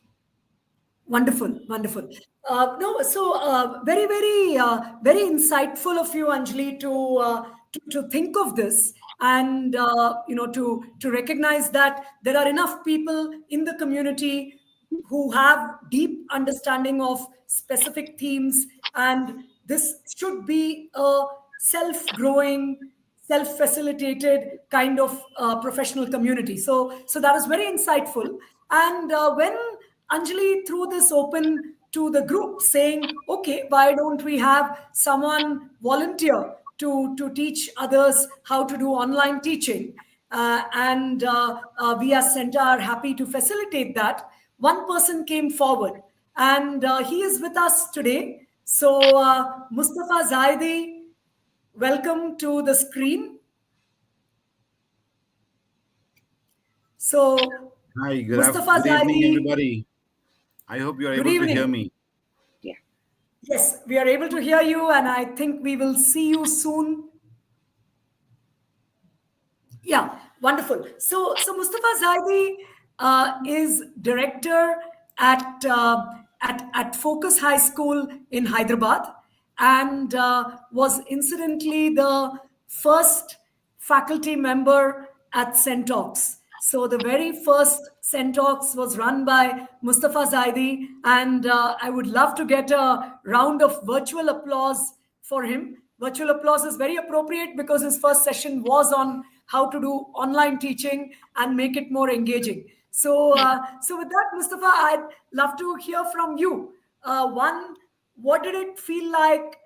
Wonderful, wonderful. No, so very insightful of you, Anjali, to think of this and to recognize that there are enough people in the community who have deep understanding of specific themes, and this should be a self-growing, self-facilitated kind of professional community. So that is very insightful. And when Anjali threw this open to the group, saying, "Okay, why don't we have someone volunteer to teach others how to do online teaching?" And we as CENTA are happy to facilitate that. One person came forward, and he is with us today. So, Mustafa Zaidi, welcome to the screen. So, Hi, Mustafa good evening, Zaidi, everybody. I hope you are good able to hear evening. me. Yeah. Yes, we are able to hear you, and I think we will see you soon. Yeah, wonderful. So Mustafa Zaidi is director at Focus High School in Hyderabad, and was incidentally the first faculty member at CENTAlks. So the very first CENTAlks was run by Mustafa Zaidi, and I would love to get a round of virtual applause for him. Virtual applause is very appropriate because his first session was on how to do online teaching and make it more engaging. So with that, Mustafa, I'd love to hear from you. One, what did it feel like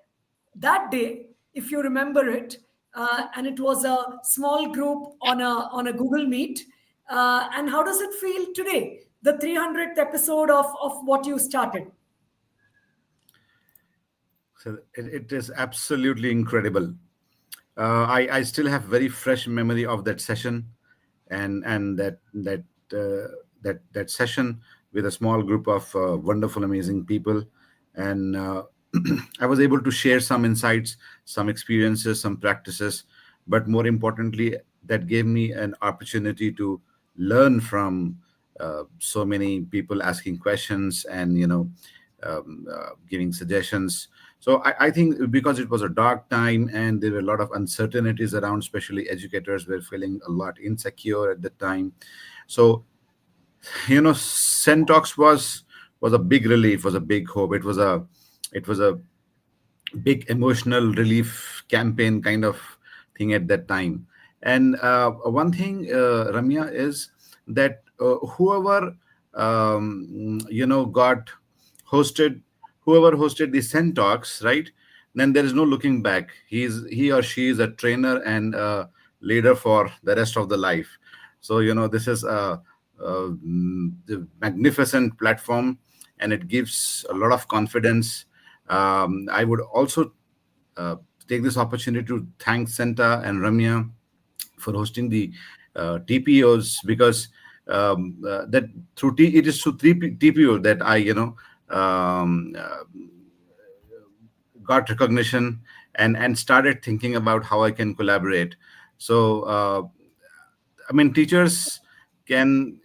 that day, if you remember it? And it was a small group on a Google Meet. And how does it feel today, the 300th episode of what you started? So it is absolutely incredible. I still have very fresh memory of that session, and that session with a small group of wonderful, amazing people, and I was able to share some insights, some experiences, some practices, but more importantly, that gave me an opportunity to learn from so many people asking questions and giving suggestions. So I think because it was a dark time and there were a lot of uncertainties around, especially educators were feeling a lot insecure at the time. So CENTAlks was a big relief, was a big hope. It was a big emotional relief campaign kind of thing at that time. And one thing, Ramya, is that whoever got hosted, whoever hosted the CENTAlks, right? then there is no looking back. He or she is a trainer and a leader for the rest of the life. So this is the magnificent platform, and it gives a lot of confidence. I would also take this opportunity to thank CENTA and Ramya for hosting the TPOs, because that it is through TPO that I um, uh, got recognition and started thinking about how I can collaborate. So I mean, teachers can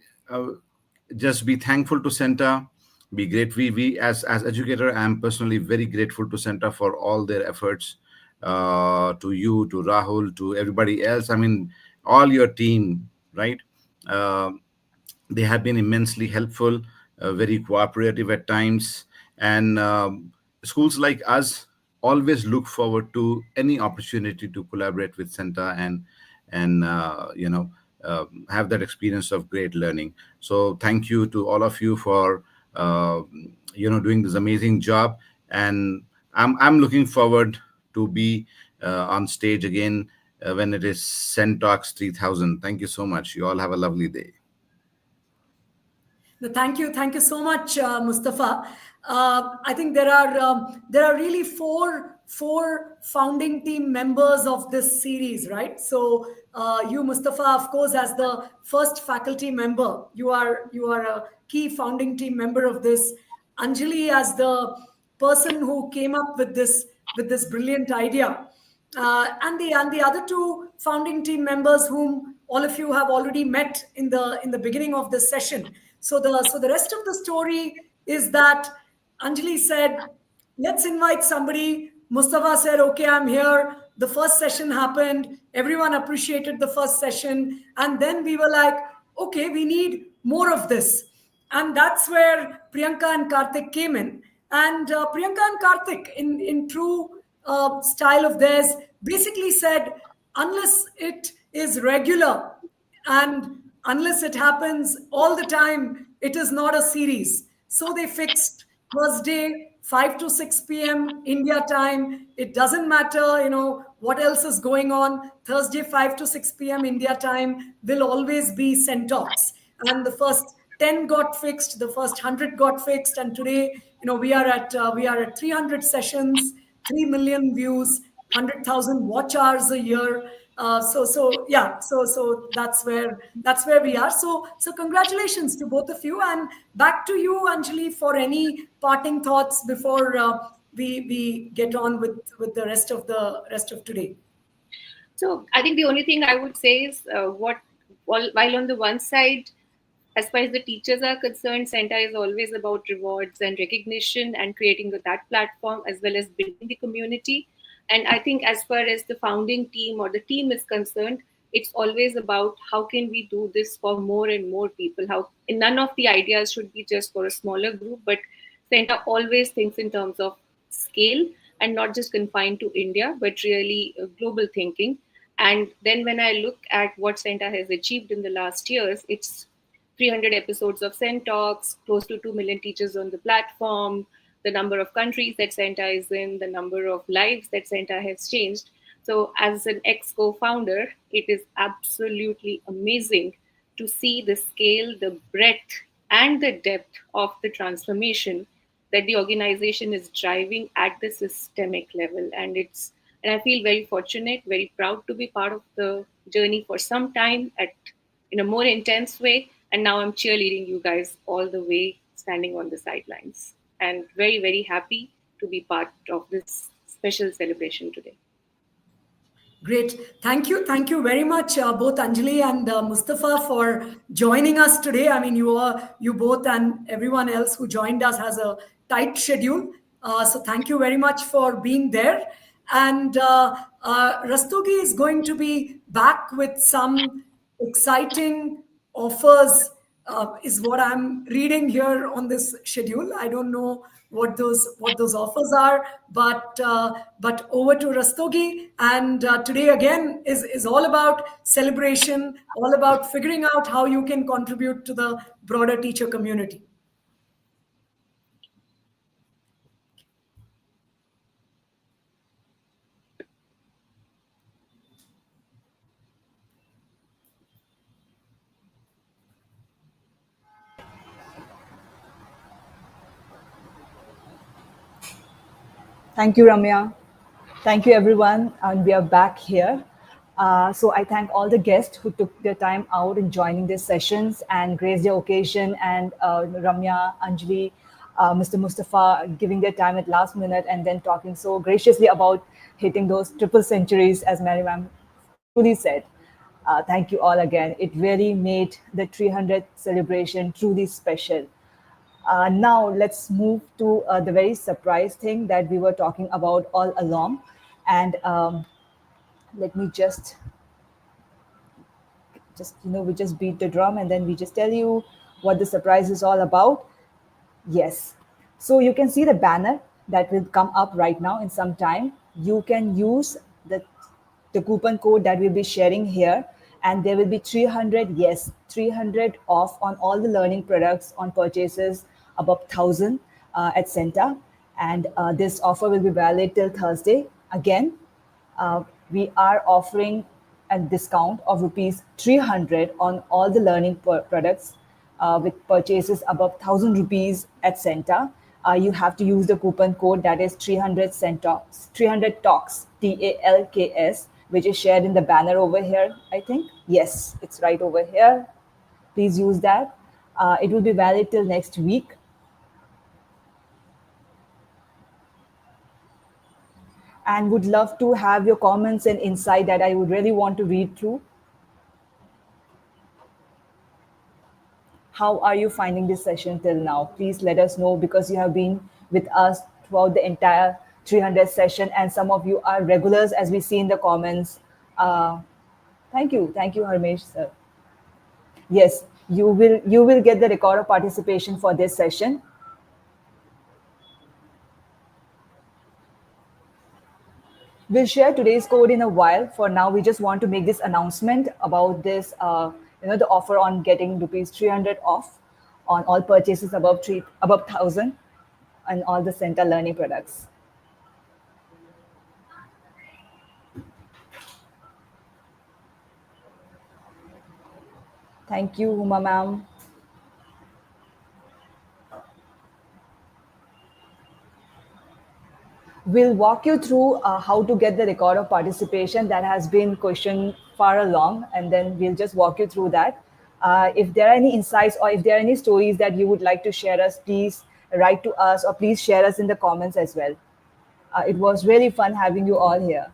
just be thankful to CENTA, be great. We as educator, I am personally very grateful to CENTA for all their efforts. To you, to Rahul, to everybody else. I mean, all your team, right? Uh, they have been immensely helpful, very cooperative at times, and schools like us always look forward to any opportunity to collaborate with CENTA and have that experience of great learning. So thank you to all of you for doing this amazing job, and I'm looking forward to be on stage again when it is CENTAlks 3000. Thank you so much. You all have a lovely day. No, thank you so much, Mustafa. I think there are really four founding team members of this series, right? So you, Mustafa, of course, as the first faculty member, you are a key founding team member of this. Anjali, as the person who came up with this brilliant idea, and the other two founding team members whom all of you have already met in the beginning of this session. So the rest of the story is that Anjali said, let's invite somebody. Mustafa said, okay, I'm here. The first session happened. Everyone appreciated the first session. And then we were like, okay, we need more of this. And that's where Priyanka and Karthik came in. And Priyanka and Karthik, in true style of theirs, basically said, unless it is regular and unless it happens all the time, it is not a series. So they fixed Thursday, 5 to 6 p.m. India time. It doesn't matter, what else is going on. Thursday, 5 to 6 p.m. India time will always be CENTAlks. And the first 10 got fixed, the first 100 got fixed, and today, we are at 300 sessions, 3 million views, 100,000 watch hours a year. So that's where we are. So congratulations to both of you, and back to you, Anjali, for any parting thoughts before we get on with the rest of today. So I think the only thing I would say is while on the one side, as far as the teachers are concerned, CENTA is always about rewards and recognition and creating that platform as well as building the community. And I think as far as the founding team or the team is concerned, it's always about how can we do this for more and more people. None of the ideas should be just for a smaller group, but CENTA always thinks in terms of scale and not just confined to India, but really global thinking. And then when I look at what CENTA has achieved in the last years, it's 300 episodes of CENTAlks, close to 2 million teachers on the platform, the number of countries that CENTA is in, the number of lives that CENTA has changed. So as an ex-co-founder, it is absolutely amazing to see the scale, the breadth, and the depth of the transformation that the organization is driving at the systemic level. And I feel very fortunate, very proud to be part of the journey for some time in a more intense way. And now I'm cheerleading you guys all the way, standing on the sidelines. And very, very happy to be part of this special celebration today. Great. Thank you very much, both Anjali and Mustafa, for joining us today. I mean, you both and everyone else who joined us has a tight schedule. So thank you very much for being there. And Rastogi is going to be back with some exciting offers, is what I'm reading here on this schedule. I don't know what those offers are, but over to Rastogi. And today again is all about celebration, all about figuring out how you can contribute to the broader teacher community. Thank you, Ramya. Thank you, everyone. And we are back here. So I thank all the guests who took their time out in joining these sessions and graced the occasion, and Ramya, Anjali, Mr. Mustafa giving their time at last minute and then talking so graciously about hitting those triple centuries, as Mary Ma'am truly said. Thank you all again. It really made the 300th celebration truly special. Now let's move to the very surprise thing that we were talking about all along. And let me we just beat the drum and then we just tell you what the surprise is all about. Yes. So you can see the banner that will come up right now in some time. You can use the coupon code that we'll be sharing here, and there will be 300, yes, 300 off on all the learning products on purchases above 1,000 at CENTA. And this offer will be valid till Thursday. Again, we are offering a discount of rupees 300 on all the learning products with purchases above 1,000 rupees at CENTA. You have to use the coupon code that is 300 CENTAlks, 300 talks, TALKS, which is shared in the banner over here, I think. Yes, it's right over here. Please use that. It will be valid till next week. And would love to have your comments and insight that I would really want to read through. How are you finding this session till now? Please let us know, because you have been with us throughout the entire 300 session, and some of you are regulars, as we see in the comments. Thank you, Harmesh sir. Yes, you will get the record of participation for this session. We'll share today's code in a while. For now, we just want to make this announcement about this, the offer on getting rupees 300 off on all purchases above 1,000 and all the CENTA learning products. Thank you, Huma ma'am. We'll walk you through how to get the record of participation. That has been questioned far along, and then we'll just walk you through that. If there are any insights or if there are any stories that you would like to share us, please write to us or please share us in the comments as well. It was really fun having you all here.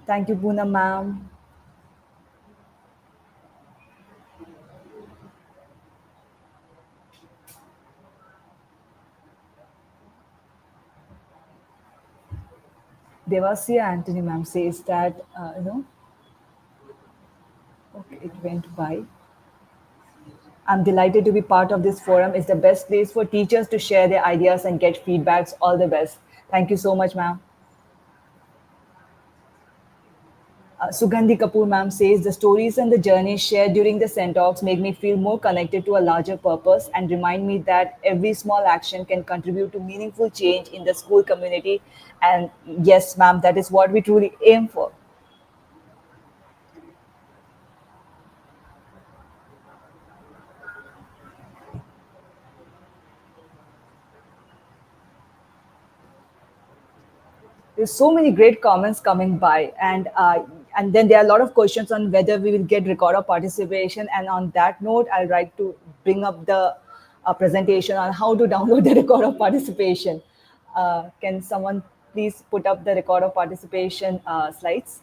Thank you, Poonam ma'am. Devasya Anthony ma'am says that, okay, it went by. I'm delighted to be part of this forum. It's the best place for teachers to share their ideas and get feedbacks. All the best. Thank you so much, ma'am. Sugandhi Kapoor ma'am says, the stories and the journeys shared during the CENTAlks make me feel more connected to a larger purpose and remind me that every small action can contribute to meaningful change in the school community. And yes, ma'am, that is what we truly aim for. There's so many great comments coming by, and then there are a lot of questions on whether we will get record of participation. And on that note, I'd like to bring up the presentation on how to download the record of participation. Can someone please put up the record of participation slides?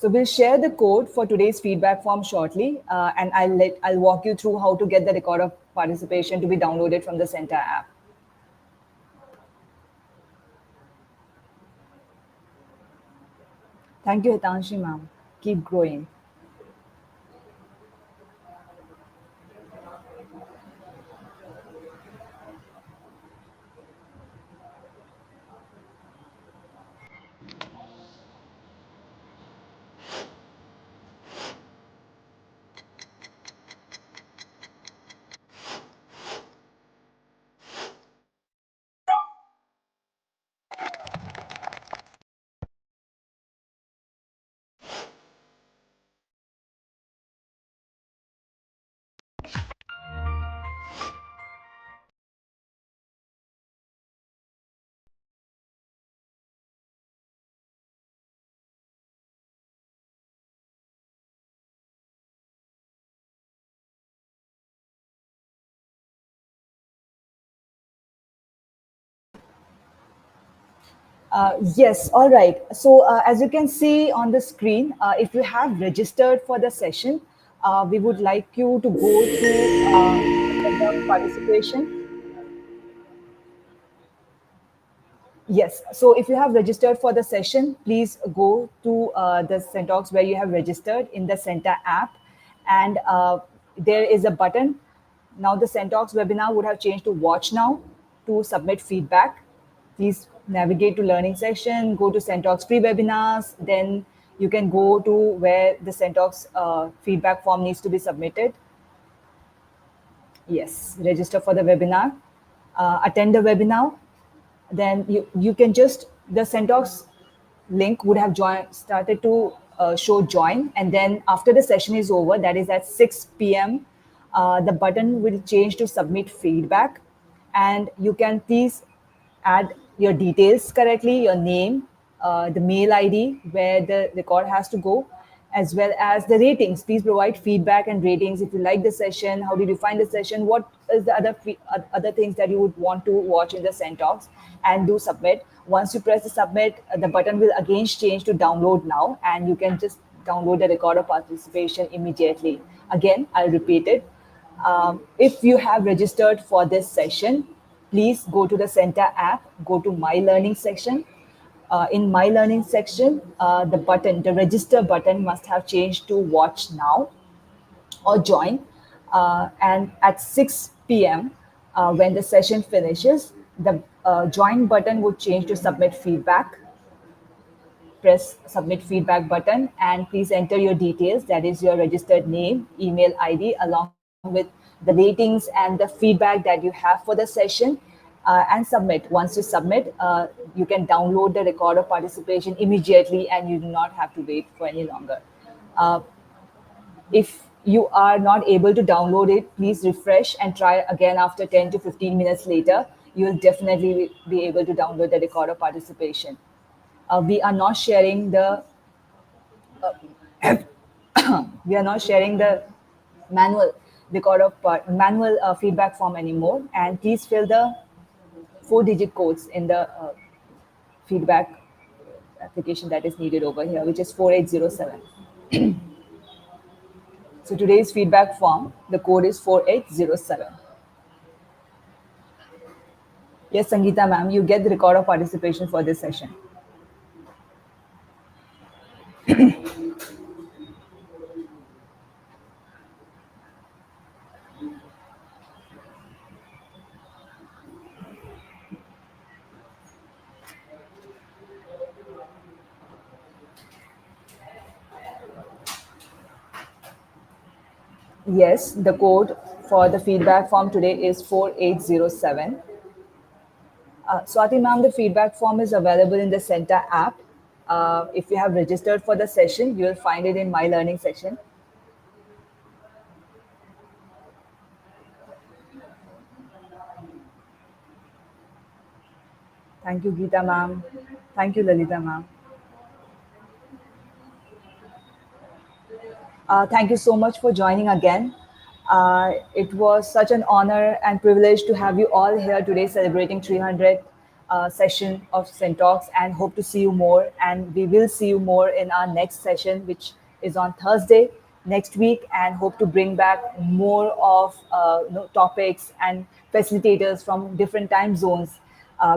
So we'll share the code for today's feedback form shortly, and I'll walk you through how to get the record of participation to be downloaded from the CENTA app. Thank you, Hitanshi ma'am. Keep growing. Yes, all right. So as you can see on the screen, if you have registered for the session, we would like you to go to the participation. Yes. So if you have registered for the session, please go to the CENTAlks where you have registered in the CENTA app, and there is a button. Now the CENTAlks webinar would have changed to Watch Now to submit feedback. Please navigate to Learning section, go to CENTAlks free webinars, then you can go to where the CENTAlks feedback form needs to be submitted. Yes, register for the webinar, attend the webinar, then you can just the CENTAlks link would have started to show join, and then after the session is over, that is at 6 p.m., the button will change to submit feedback, and you can please add your details correctly, your name, the mail ID where the record has to go, as well as the ratings. Please provide feedback and ratings if you like the session. How did you find the session? What is the other things that you would want to watch in the CENTAlks, and do submit. Once you press the submit, the button will again change to download now, and you can just download the record of participation immediately. Again, I'll repeat it. If you have registered for this session, please go to the CENTA app, go to My Learning section. In My Learning section, the register button must have changed to Watch Now or Join. And at 6 p.m., when the session finishes, the Join button would change to Submit Feedback. Press submit feedback button and please enter your details, that is your registered name, email ID, along with the ratings and the feedback that you have for the session, and submit. Once you submit, you can download the record of participation immediately and you do not have to wait for any longer. If you are not able to download it, please refresh and try again after 10 to 15 minutes later. You'll definitely be able to download the record of participation. We are not sharing the we are not sharing the manual manual feedback form anymore, and please fill the 4-digit codes in the feedback application that is needed over here, which is 4807. So today's feedback form, the code is 4807. Yes, Sangeeta ma'am, you get the record of participation for this session. Yes, the code for the feedback form today is 4807. Swati ma'am, the feedback form is available in the CENTA app. If you have registered for the session, you will find it in My Learning section. Thank you, Geeta ma'am. Thank you, Lalita ma'am. Thank you so much for joining again. It was such an honor and privilege to have you all here today celebrating 300th session of CENTAlks, and hope to see you more. And we will see you more in our next session, which is on Thursday next week, and hope to bring back more of topics and facilitators from different time zones,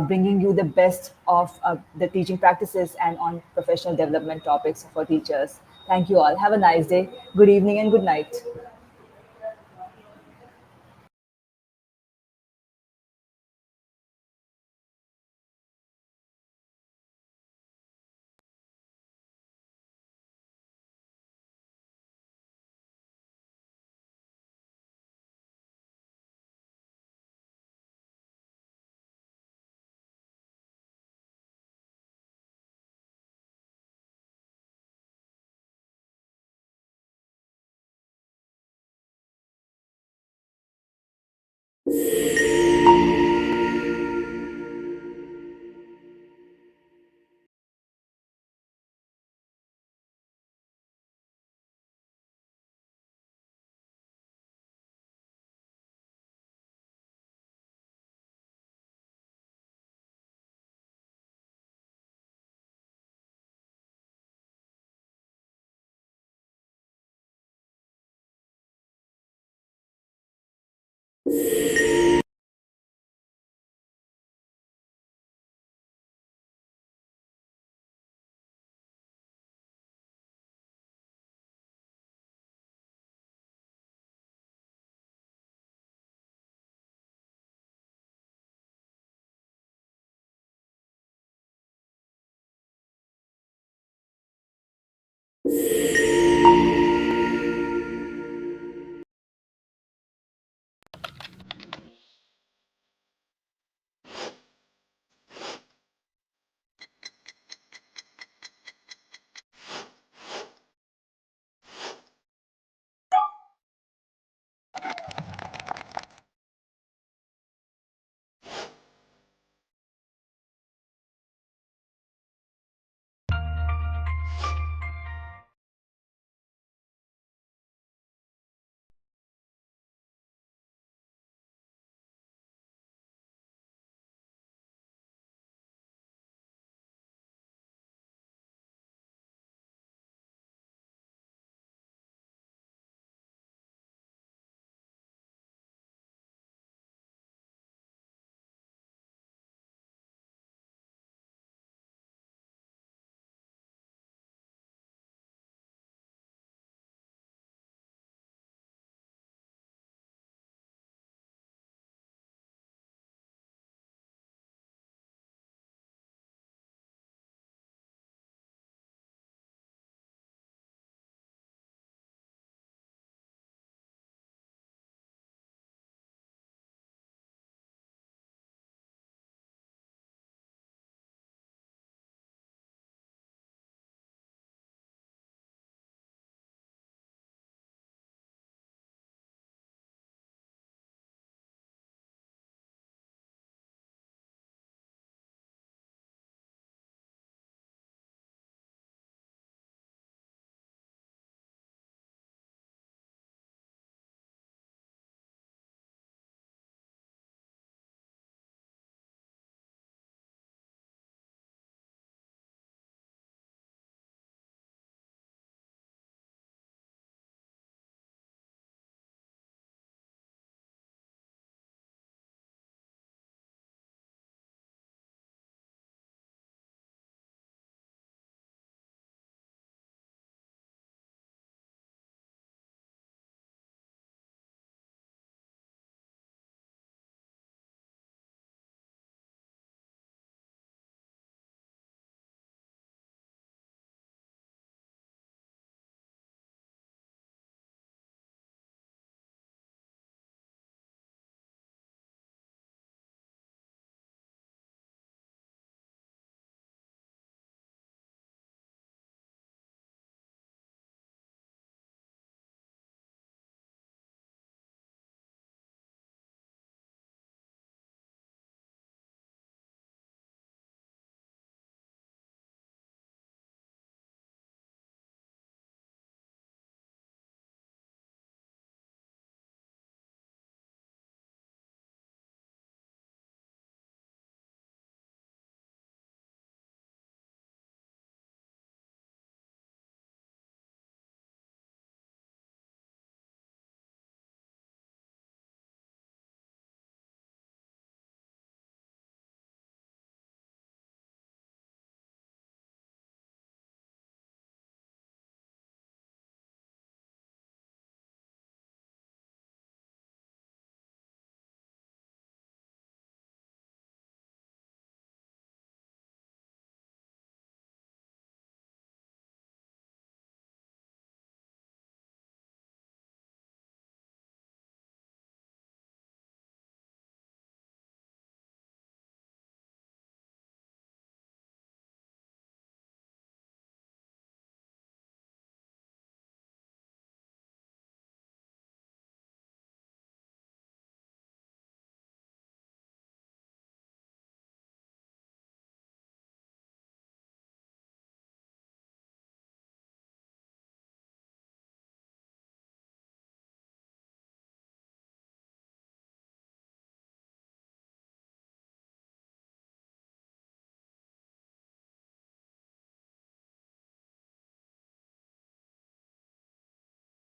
bringing you the best of the teaching practices and on professional development topics for teachers. Thank you all. Have a nice day. Good evening and good night. you